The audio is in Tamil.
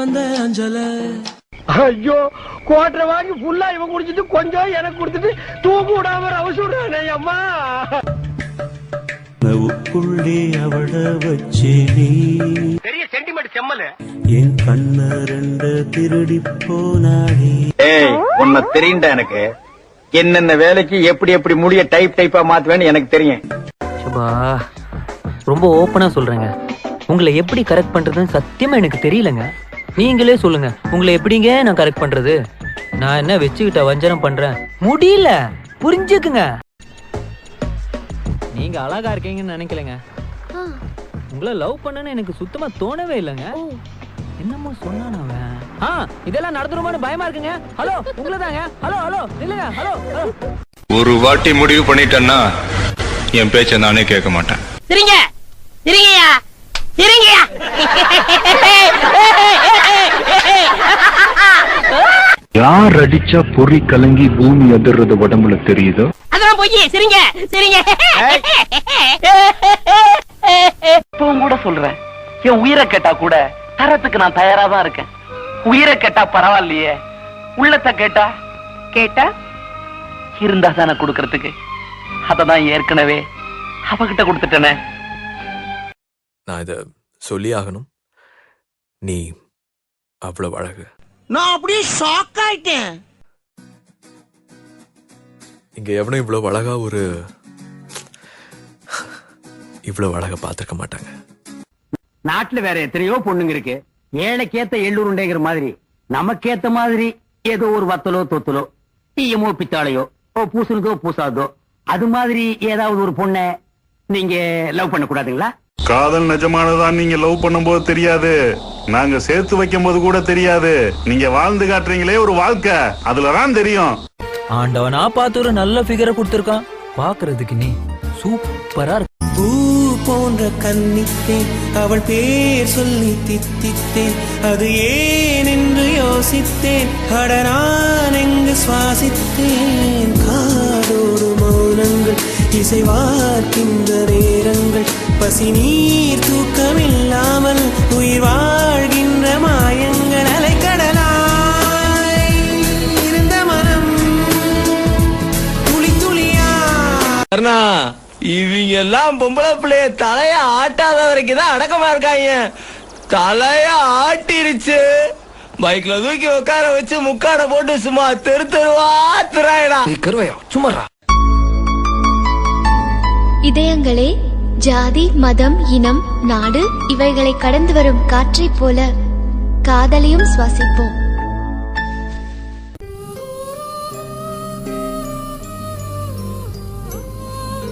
வந்த அஞ்சல. ஐயோ கோட்டை வாங்கி ஃபுல்லா இவன் குடிச்சிட்டு கொஞ்சம் எனக்கு கொடுத்துட்டு தூக்கு விடாம அவசூடானே அம்மா. உள்ளே அவள வச்சே நீ பெரிய சென்டிமெண்ட் செம்மல என் கண்ண ரெண்டு திருடி போனாடி. ஏய் உன்னை தெரியுண்டா எனக்கு. என்னென்ன வேலைக்கு எப்படி எப்படி முடிய டைப்பா மாத்துவேன்னு எனக்கு தெரியும். ரொம்ப ஓப்பனா சொல்றேங்க, உங்களை எப்படி கரெக்ட் பண்றதுன்னு சத்தியமா எனக்கு தெரியலங்க. நீங்களே சொல்லுங்க, உங்களை எப்படிங்க நான் கரெக்ட் பண்றது? நான் என்ன வச்சுக்கிட்ட வஞ்சனம் பண்றேன்? முடியல, புரிஞ்சுக்குங்க. நீங்க அழகா இருக்கீங்கன்னு நினைக்கலங்க. உங்களை லவ் பண்ணனு எனக்கு சுத்தமா தோணவே இல்லைங்க. என்னமோ சொன்னானவன். இதெல்லாம் நடந்துருமான்னு பயமா இருக்குங்க. ஹலோ உங்களதாங்க. ஹலோ ஹலோ இல்லங்க. ஹலோ ஒரு வாட்டி முடிவு பண்ணிட்டேன்னா என் பேச்ச நானே கேட்க மாட்டேன். சரிங்க சரிங்கயா சரிங்கயா. யார் அடிச்சா பொறி கலங்கி பூமி அதிர்றது உடம்புல தெரியுதோ அதெல்லாம் போய் சரிங்க சரிங்க. இப்பவும் கூட சொல்றேன், என் உயிரை கேட்டா கூட தரத்துக்கு நான் தயாரா தான் இருக்கேன். உயிரை கேட்டா பரவாயில்லையே, உள்ளத்தை கேட்டா கேட்டா இருந்தா தானே கொடுக்கறதுக்கு. அததான் ஏற்கனவே அவகிட்ட கொடுத்துட்டேனே. நான் இத சொல்லி ஆகணும். நீ அவ்வளவு அழகு. நான் அப்படியே ஷாக் ஆயிட்டேன். இங்க எவனும் இவ்வளவு அழகா இவ்வளவு அழகா பாத்துக்க மாட்டாங்க. நாட்டுல வேற எத்தனையோ பொண்ணுங்க இருக்கு. ஏழைக்கேத்த எள்ளுருண்டைங்கிற மாதிரி நமக்கேத்த மாதிரி ஏதோ ஒரு வத்தலோ தொத்தலோ தீயமோ பித்தாளையோ பூசுனதோ பூசாதோ அது மாதிரி ஏதாவது ஒரு பொண்ணை நீங்க லவ் பண்ண கூடாதுங்களா? காதல் நிஜமானதான் நீங்க லவ் பண்ணும்போது தெரியாது, நாங்க சேர்த்து வைக்கும் போது கூட தெரியாது. நீங்க வாழ்ந்து காட்டுறீங்களே ஒரு வாழ்க்கை, அதுலதான் தெரியும். ஆண்டவனா பார்த்து ஒரு நல்ல ஃபிகரை கொடுத்திருக்கான். பாக்குறதுக்கு நீ சூப்பரா இருக்கு. பூ போன்ற கன்னித்தேன், அவள் பேர் சொல்லி தித்தித்தேன். அது ஏன் என்று யோசித்தேன். அட நான் எங்கு சுவாசித்தேன். காதோடு மௌனங்கள் இசைவார்க்கின்ற நேரங்கள். பசி நீர் தூக்கமில்லாமல் உயிர் வாழ்கின்ற மாயங்கள். அலைக்கடலாய் இருந்த மனம் துளி துளியா. இவங்க எல்லாம் பொம்பளை பிள்ளைய தலைய ஆட்டாத வரைக்கும் தான் அடக்கமா இருக்காங்க. தலைய ஆட்டிருச்சு, பைக்ல தூக்கி உட்கார வச்சு முக்காட போட்டு சும்மா தெரு தெருவா திராயடா. கருவையா சும்மாடா. இதயங்களே, ஜாதி மதம் இனம் நாடு இவைகளை கடந்து வரும் காற்றைப் போல காதலையும் சுவாசிப்போம்.